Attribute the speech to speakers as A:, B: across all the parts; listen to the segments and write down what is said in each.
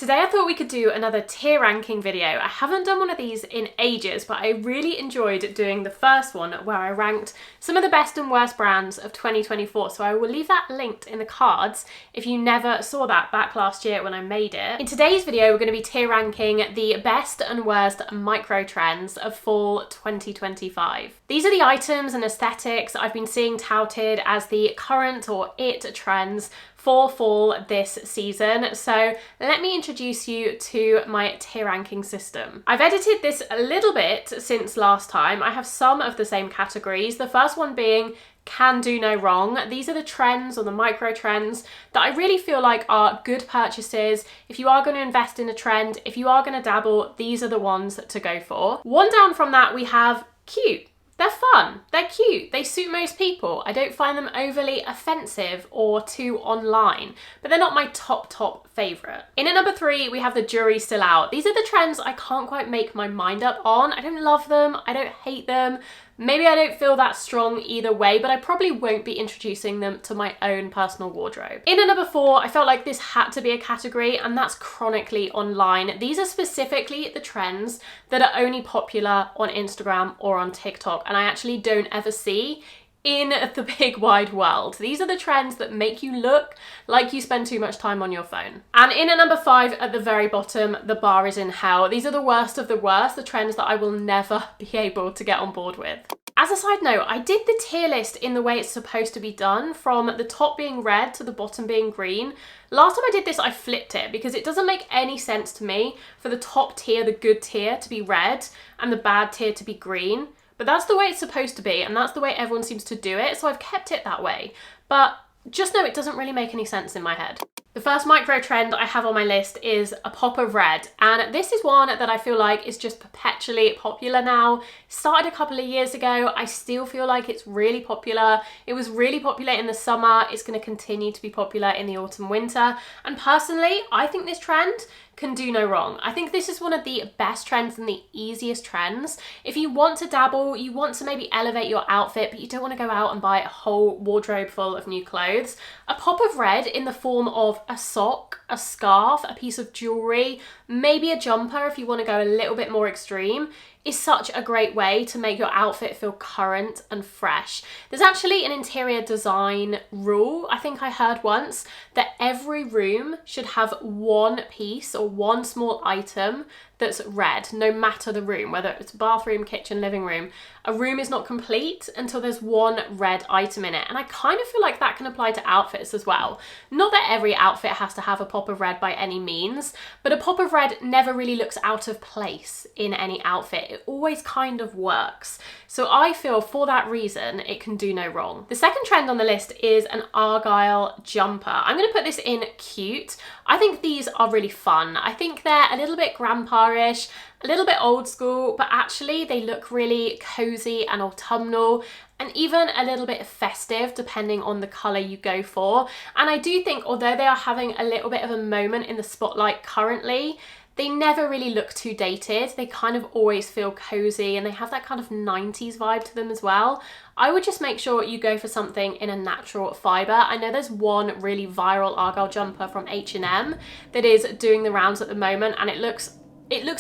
A: Today I thought we could do another tier ranking video. I haven't done one of these in ages, but I really enjoyed doing the first one where I ranked some of the best and worst brands of 2024. So I will leave that linked in the cards if you never saw that back last year when I made it. In today's video, we're going to be tier ranking the best and worst micro trends of fall 2025. These are the items and aesthetics I've been seeing touted as the current or it trends for fall this season. So let me introduce you to my tier ranking system. I've edited this a little bit since last time. I have some of the same categories. The first one being can do no wrong. These are the trends or the micro trends that I really feel like are good purchases. If you are going to invest in a trend, if you are going to dabble, these are the ones to go for. One down from that, we have cute. They're fun, they're cute, they suit most people. I don't find them overly offensive or too online, but they're not my top favourite. In at number 3, we have the jury's still out. These are the trends I can't quite make my mind up on. I don't love them, I don't hate them. Maybe I don't feel that strong either way, but I probably won't be introducing them to my own personal wardrobe. In at number 4, I felt like this had to be a category, and that's chronically online. These are specifically the trends that are only popular on Instagram or on TikTok, and I actually don't ever see in the big wide world. These are the trends that make you look like you spend too much time on your phone. And in at number 5, at the very bottom, the bar is in hell. These are the worst of the worst, the trends that I will never be able to get on board with. As a side note, I did the tier list in the way it's supposed to be done, from the top being red to the bottom being green. Last time I did this, I flipped it because it doesn't make any sense to me for the top tier, the good tier, to be red and the bad tier to be green. But that's the way it's supposed to be, and that's the way everyone seems to do it, so I've kept it that way. But just know it doesn't really make any sense in my head. The first micro trend I have on my list is a pop of red, and this is one that I feel like is just perpetually popular now. Started a couple of years ago, I still feel like it's really popular. It was really popular in the summer, it's going to continue to be popular in the autumn winter, and personally I think this trend can do no wrong. I think this is one of the best trends and the easiest trends. If you want to dabble, you want to maybe elevate your outfit, but you don't want to go out and buy a whole wardrobe full of new clothes, a pop of red in the form of a sock, a scarf, a piece of jewelry, maybe a jumper if you want to go a little bit more extreme, is such a great way to make your outfit feel current and fresh. There's actually an interior design rule, I think I heard once, that every room should have one piece or one small item that's red, no matter the room, whether it's bathroom, kitchen, living room. A room is not complete until there's one red item in it. And I kind of feel like that can apply to outfits as well. Not that every outfit has to have a pop of red by any means, but a pop of red never really looks out of place in any outfit. It always kind of works. So I feel for that reason, it can do no wrong. The second trend on the list is an Argyle jumper. I'm going to put this in cute. I think these are really fun. I think they're a little bit grandpa-ish, a little bit old school, but actually they look really cozy and autumnal, and even a little bit festive depending on the colour you go for. And I do think, although they are having a little bit of a moment in the spotlight currently, they never really look too dated. They kind of always feel cozy, and they have that kind of 90s vibe to them as well. I would just make sure you go for something in a natural fibre. I know there's one really viral Argyle jumper from H&M that is doing the rounds at the moment, and it looks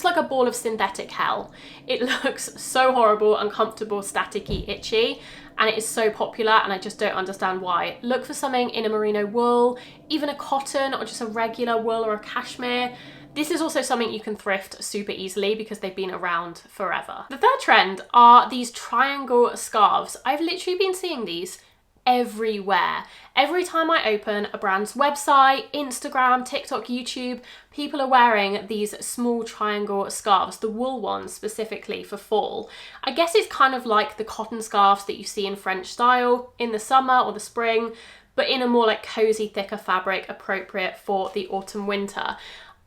A: like a ball of synthetic hell. It looks so horrible, uncomfortable, staticky, itchy, and it is so popular, and I just don't understand why. Look for something in a merino wool, even a cotton or just a regular wool or a cashmere. This is also something you can thrift super easily because they've been around forever. The third trend are these triangle scarves. I've literally been seeing these everywhere. Every time I open a brand's website, Instagram, TikTok, YouTube, people are wearing these small triangle scarves, the wool ones specifically for fall. I guess it's kind of like the cotton scarves that you see in French style in the summer or the spring, but in a more like cozy, thicker fabric appropriate for the autumn winter.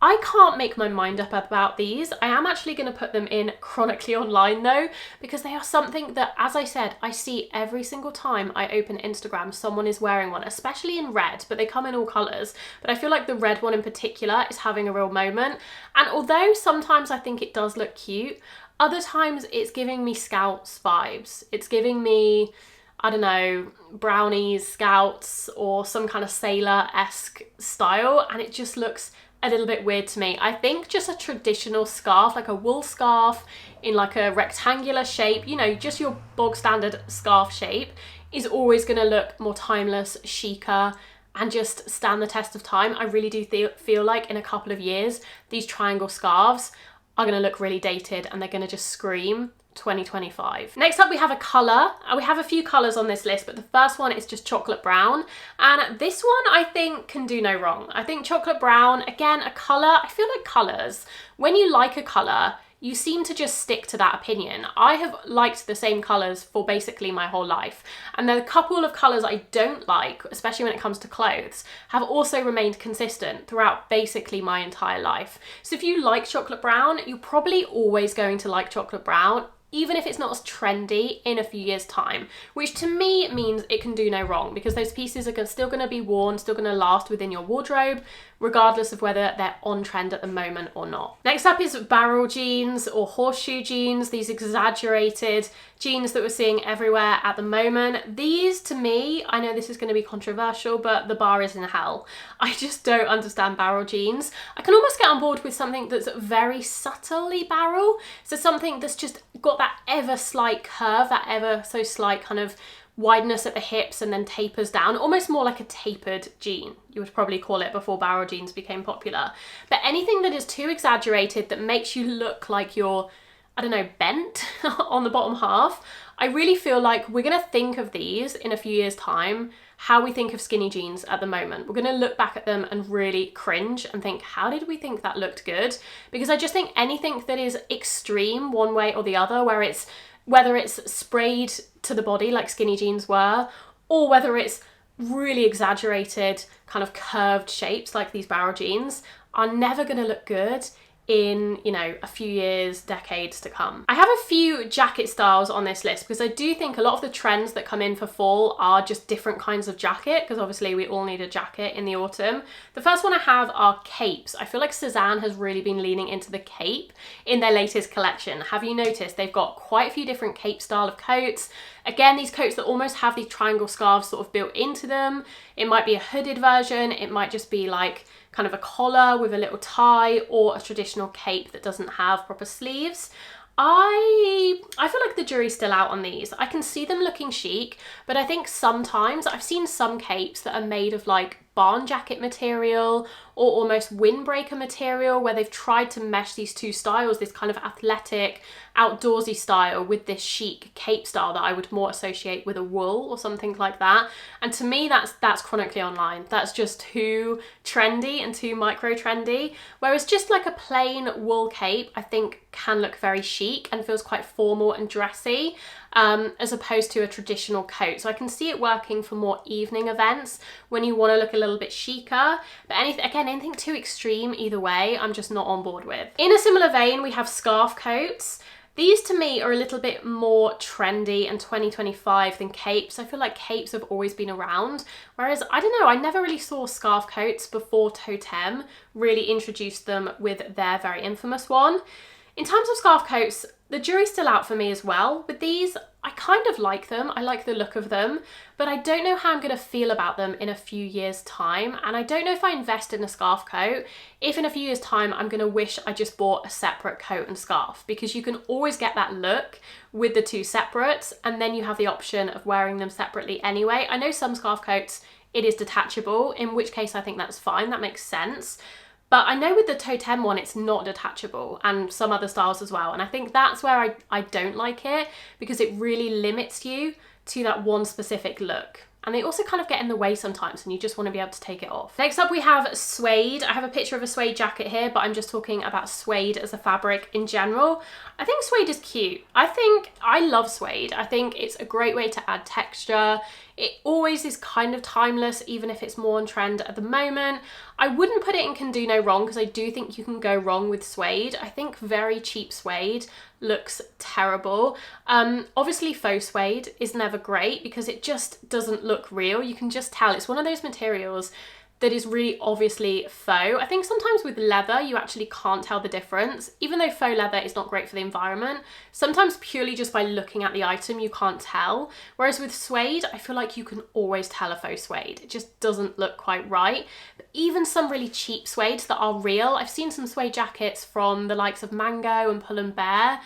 A: I can't make my mind up about these. I am actually going to put them in chronically online though, because they are something that, as I said, I see every single time I open Instagram, someone is wearing one, especially in red, but they come in all colours. But I feel like the red one in particular is having a real moment. And although sometimes I think it does look cute, other times it's giving me Scouts vibes. It's giving me, I don't know, brownies, Scouts, or some kind of sailor-esque style, and it just looks a little bit weird to me. I think just a traditional scarf, like a wool scarf in like a rectangular shape, you know, just your bog standard scarf shape, is always going to look more timeless, chicer, and just stand the test of time. I really do feel like in a couple of years, these triangle scarves are going to look really dated and they're going to just scream 2025. Next up, we have a colour. We have a few colours on this list, but the first one is just chocolate brown. And this one I think can do no wrong. I think chocolate brown, again, a colour. I feel like colours, when you like a colour, you seem to just stick to that opinion. I have liked the same colours for basically my whole life. And then a couple of colours I don't like, especially when it comes to clothes, have also remained consistent throughout basically my entire life. So if you like chocolate brown, you're probably always going to like chocolate brown, even if it's not as trendy in a few years' time, which to me means it can do no wrong, because those pieces are still going to be worn, still going to last within your wardrobe, regardless of whether they're on trend at the moment or not. Next up is barrel jeans or horseshoe jeans, these exaggerated jeans that we're seeing everywhere at the moment. These, to me, I know this is going to be controversial, but the bar is in hell. I just don't understand barrel jeans. I can almost get on board with something that's very subtly barrel, so something that's just got that ever slight curve, that ever so slight kind of wideness at the hips and then tapers down, almost more like a tapered jean, you would probably call it, before barrel jeans became popular. But anything that is too exaggerated, that makes you look like you're, I don't know, bent on the bottom half, I really feel like we're going to think of these in a few years' time how we think of skinny jeans at the moment. We're going to look back at them and really cringe and think, how did we think that looked good? Because I just think anything that is extreme one way or the other, whether it's sprayed to the body like skinny jeans were, or whether it's really exaggerated kind of curved shapes like these barrel jeans, are never going to look good in, you know, a few years, decades to come. I have a few jacket styles on this list because I do think a lot of the trends that come in for fall are just different kinds of jacket, because obviously we all need a jacket in the autumn. The first one I have are capes. I feel like Suzanne has really been leaning into the cape in their latest collection. Have you noticed they've got quite a few different cape style of coats? Again, these coats that almost have these triangle scarves sort of built into them. It might be a hooded version, it might just be like kind of a collar with a little tie, or a traditional cape that doesn't have proper sleeves. I feel like the jury's still out on these. I can see them looking chic, but I think sometimes I've seen some capes that are made of like barn jacket material or almost windbreaker material, where they've tried to mesh these two styles, this kind of athletic, outdoorsy style with this chic cape style that I would more associate with a wool or something like that. And to me, that's chronically online. That's just too trendy and too micro trendy. Whereas just like a plain wool cape, I think can look very chic and feels quite formal and dressy, as opposed to a traditional coat. So I can see it working for more evening events when you want to look a little bit chicer. But anything too extreme either way, I'm just not on board with. In a similar vein, we have scarf coats. These to me are a little bit more trendy and 2025 than capes. I feel like capes have always been around, whereas I don't know, I never really saw scarf coats before Totem really introduced them with their very infamous one. In terms of scarf coats, the jury's still out for me as well. With these, I kind of like them. I like the look of them, but I don't know how I'm going to feel about them in a few years' time. And I don't know if I invest in a scarf coat, if in a few years' time I'm going to wish I just bought a separate coat and scarf, because you can always get that look with the two separates, and then you have the option of wearing them separately anyway. I know some scarf coats, it is detachable, in which case I think that's fine, that makes sense. But I know with the Totem one, it's not detachable, and some other styles as well. And I think that's where I don't like it, because it really limits you to that one specific look. And they also kind of get in the way sometimes and you just want to be able to take it off. Next up we have suede. I have a picture of a suede jacket here, but I'm just talking about suede as a fabric in general. I think suede is cute. I love suede. I think it's a great way to add texture. It always is kind of timeless, even if it's more on trend at the moment. I wouldn't put it in can do no wrong, because I do think you can go wrong with suede. I think very cheap suede looks terrible. Obviously faux suede is never great because it just doesn't look real. You can just tell it's one of those materials that is really obviously faux. I think sometimes with leather, you actually can't tell the difference. Even though faux leather is not great for the environment, sometimes purely just by looking at the item, you can't tell. Whereas with suede, I feel like you can always tell a faux suede. It just doesn't look quite right. But even some really cheap suedes that are real, I've seen some suede jackets from the likes of Mango and Pull & Bear.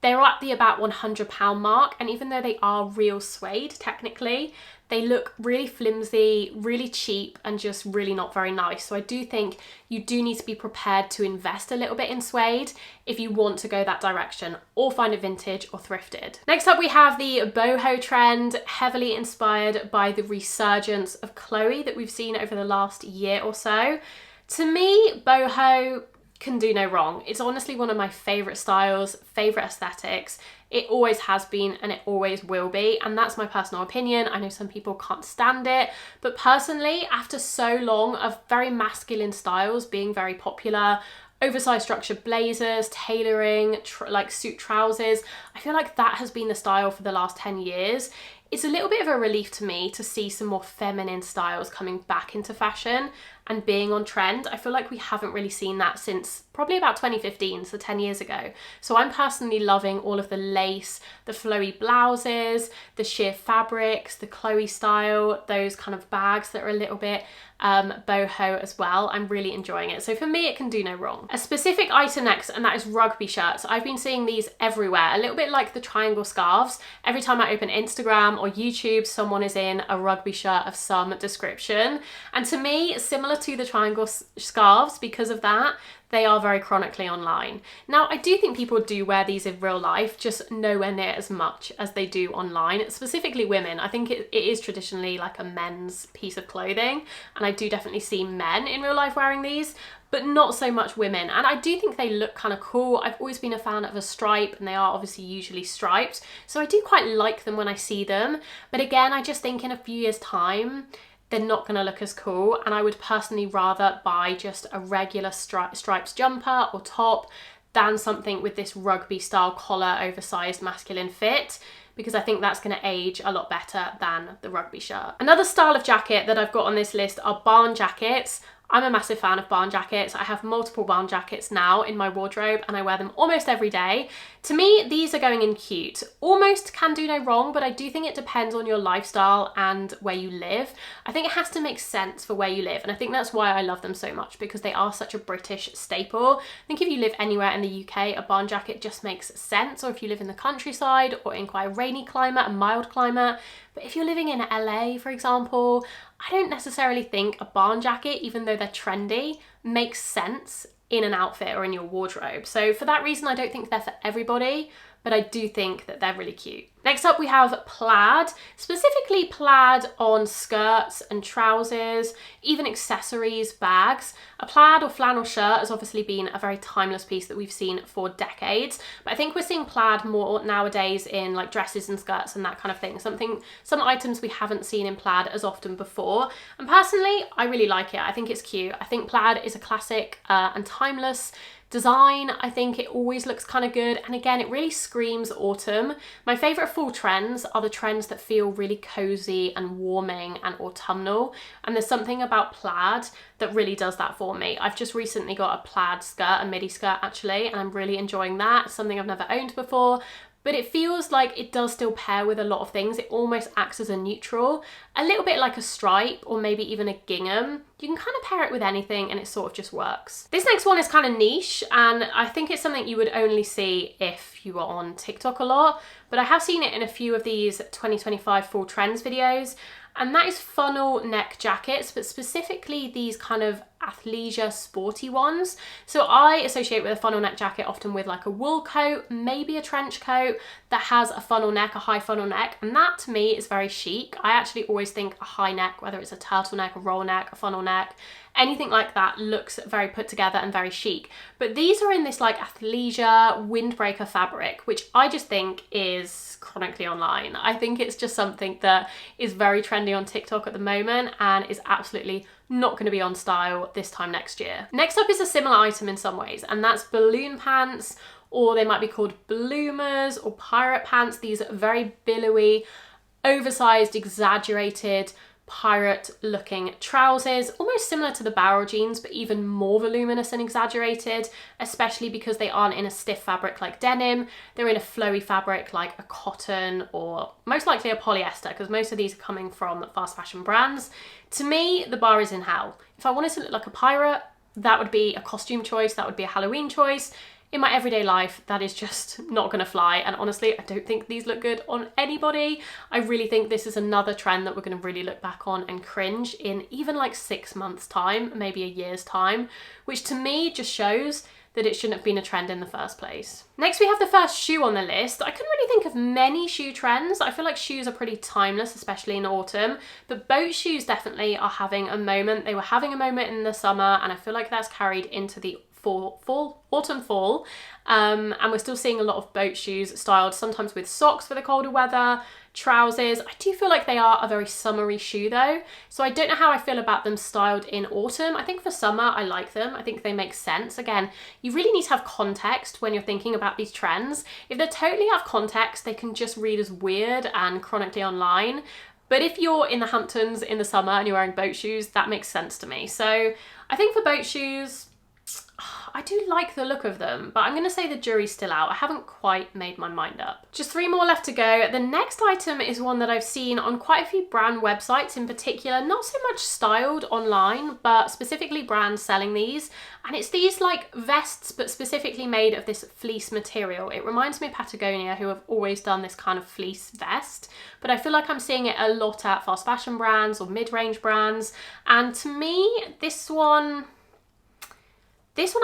A: They're at the about £100 mark, and even though they are real suede, technically, they look really flimsy, really cheap, and just really not very nice. So I do think you do need to be prepared to invest a little bit in suede if you want to go that direction, or find it vintage or thrifted. Next up, we have the boho trend, heavily inspired by the resurgence of Chloe that we've seen over the last year or so. To me, boho can do no wrong. It's honestly one of my favorite styles, favorite aesthetics. It always has been and it always will be, and that's my personal opinion. I know some people can't stand it, but personally, after so long of very masculine styles being very popular, oversized structured blazers, tailoring, like suit trousers, I feel like that has been the style for the last 10 years. It's a little bit of a relief to me to see some more feminine styles coming back into fashion and being on trend. I feel like we haven't really seen that since probably about 2015, so 10 years ago. So I'm personally loving all of the lace, the flowy blouses, the sheer fabrics, the Chloe style, those kind of bags that are a little bit boho as well. I'm really enjoying it. So for me, it can do no wrong. A specific item next, and that is rugby shirts. I've been seeing these everywhere, a little bit like the triangle scarves. Every time I open Instagram or YouTube, someone is in a rugby shirt of some description. And to me, similar to the triangle scarves, because of that, they are very chronically online. Now, I do think people do wear these in real life, just nowhere near as much as they do online, specifically women. I think it is traditionally like a men's piece of clothing, and I do definitely see men in real life wearing these, but not so much women. And I do think they look kind of cool. I've always been a fan of a stripe, and they are obviously usually striped, so I do quite like them when I see them. But again, I just think in a few years' time, they're not going to look as cool, and I would personally rather buy just a regular striped jumper or top than something with this rugby style collar, oversized masculine fit, because I think that's going to age a lot better than the rugby shirt. Another style of jacket that I've got on this list are barn jackets. I'm a massive fan of barn jackets. I have multiple barn jackets now in my wardrobe, and I wear them almost every day. To me, these are going in cute. Almost can do no wrong, but I do think it depends on your lifestyle and where you live. I think it has to make sense for where you live, and I think that's why I love them so much, because they are such a British staple. I think if you live anywhere in the UK, a barn jacket just makes sense, or if you live in the countryside or in quite a rainy climate, a mild climate. But if you're living in LA, for example, I don't necessarily think a barn jacket, even though they're trendy, makes sense in an outfit or in your wardrobe. So for that reason, I don't think they're for everybody, but I do think that they're really cute. Next up, we have plaid, specifically plaid on skirts and trousers, even accessories, bags. A plaid or flannel shirt has obviously been a very timeless piece that we've seen for decades, but I think we're seeing plaid more nowadays in like dresses and skirts and that kind of thing. Some items we haven't seen in plaid as often before. And personally, I really like it. I think it's cute. I think plaid is a classic and timeless design. I think it always looks kind of good, and again, it really screams autumn. My favorite fall trends are the trends that feel really cozy and warming and autumnal, and there's something about plaid that really does that for me. I've just recently got a plaid skirt, a midi skirt actually, and I'm really enjoying that. It's something I've never owned before, but it feels like it does still pair with a lot of things. It almost acts as a neutral, a little bit like a stripe or maybe even a gingham. You can kind of pair it with anything and it sort of just works. This next one is kind of niche, and I think it's something you would only see if you were on TikTok a lot, but I have seen it in a few of these 2025 fall trends videos, and that is funnel neck jackets, but specifically these kind of athleisure sporty ones. So I associate with a funnel neck jacket often with like a wool coat, maybe a trench coat that has a funnel neck, a high funnel neck, and that to me is very chic. I actually always think a high neck, whether it's a turtleneck, a roll neck, a funnel neck, anything like that looks very put together and very chic. But these are in this like athleisure windbreaker fabric, which I just think is chronically online. I think it's just something that is very trendy on TikTok at the moment and is absolutely not going to be on style this time next year. Next up is a similar item in some ways, and that's balloon pants, or they might be called bloomers or pirate pants. These very billowy, oversized, exaggerated pirate looking trousers, almost similar to the barrel jeans, but even more voluminous and exaggerated, especially because they aren't in a stiff fabric like denim. They're in a flowy fabric like a cotton or most likely a polyester, because most of these are coming from fast fashion brands. To me, the bar is in hell. If I wanted to look like a pirate, that would be a costume choice, that would be a Halloween choice. In my everyday life, that is just not gonna fly. And honestly, I don't think these look good on anybody. I really think this is another trend that we're gonna really look back on and cringe in even like 6 months' time, maybe a year's time, which to me just shows that it shouldn't have been a trend in the first place. Next, we have the first shoe on the list. I couldn't really think of many shoe trends. I feel like shoes are pretty timeless, especially in autumn, but boat shoes definitely are having a moment. They were having a moment in the summer, and I feel like that's carried into the autumn, fall, and we're still seeing a lot of boat shoes styled sometimes with socks for the colder weather, trousers. I do feel like they are a very summery shoe though, so I don't know how I feel about them styled in autumn. I think for summer I like them. I think they make sense. Again, you really need to have context when you're thinking about these trends. If they're totally out of context, they can just read as weird and chronically online. But if you're in the Hamptons in the summer and you're wearing boat shoes, that makes sense to me. So I think for boat shoes, I do like the look of them, but I'm going to say the jury's still out. I haven't quite made my mind up. Just 3 more left to go. The next item is one that I've seen on quite a few brand websites in particular, not so much styled online, but specifically brands selling these. And it's these like vests, but specifically made of this fleece material. It reminds me of Patagonia, who have always done this kind of fleece vest, but I feel like I'm seeing it a lot at fast fashion brands or mid-range brands. And to me, this one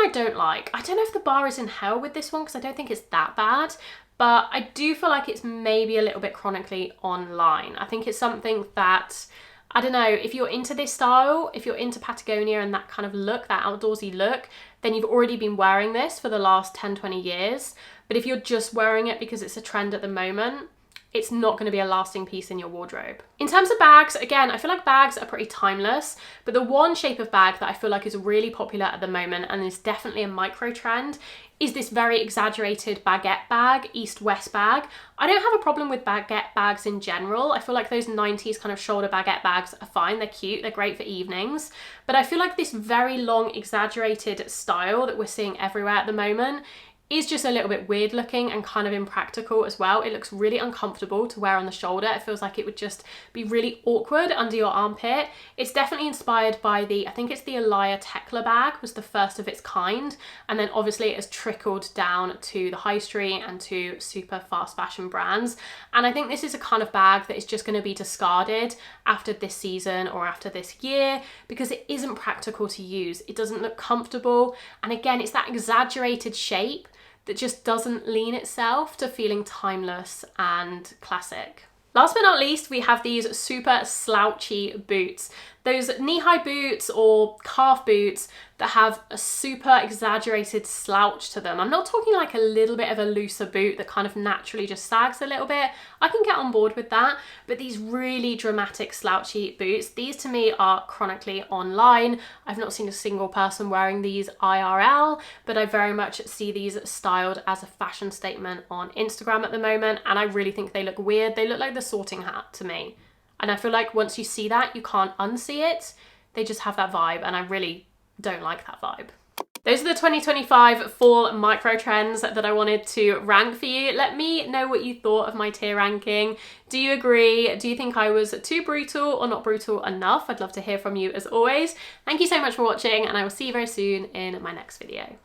A: I don't like. I don't know if the bar is in hell with this one because I don't think it's that bad, but I do feel like it's maybe a little bit chronically online. I think it's something that, I don't know, if you're into this style, if you're into Patagonia and that kind of look, that outdoorsy look, then you've already been wearing this for the last 10, 20 years. But if you're just wearing it because it's a trend at the moment, it's not going to be a lasting piece in your wardrobe. In terms of bags, again, I feel like bags are pretty timeless, but the one shape of bag that I feel like is really popular at the moment and is definitely a micro trend is this very exaggerated baguette bag, east-west bag. I don't have a problem with baguette bags in general. I feel like those 90s kind of shoulder baguette bags are fine, they're cute, they're great for evenings, but I feel like this very long exaggerated style that we're seeing everywhere at the moment is just a little bit weird looking and kind of impractical as well. It looks really uncomfortable to wear on the shoulder. It feels like it would just be really awkward under your armpit. It's definitely inspired by I think it's the Elia Tekla bag was the first of its kind. And then obviously it has trickled down to the high street and to super fast fashion brands. And I think this is a kind of bag that is just going to be discarded after this season or after this year because it isn't practical to use. It doesn't look comfortable. And again, it's that exaggerated shape that just doesn't lean itself to feeling timeless and classic. Last but not least, we have these super slouchy boots. Those knee-high boots or calf boots that have a super exaggerated slouch to them. I'm not talking like a little bit of a looser boot that kind of naturally just sags a little bit. I can get on board with that, but these really dramatic slouchy boots, these to me are chronically online. I've not seen a single person wearing these IRL, but I very much see these styled as a fashion statement on Instagram at the moment, and I really think they look weird. They look like the Sorting Hat to me. And I feel like once you see that, you can't unsee it. They just have that vibe, and I really don't like that vibe. Those are the 2025 fall micro trends that I wanted to rank for you. Let me know what you thought of my tier ranking. Do you agree? Do you think I was too brutal or not brutal enough? I'd love to hear from you as always. Thank you so much for watching, and I will see you very soon in my next video.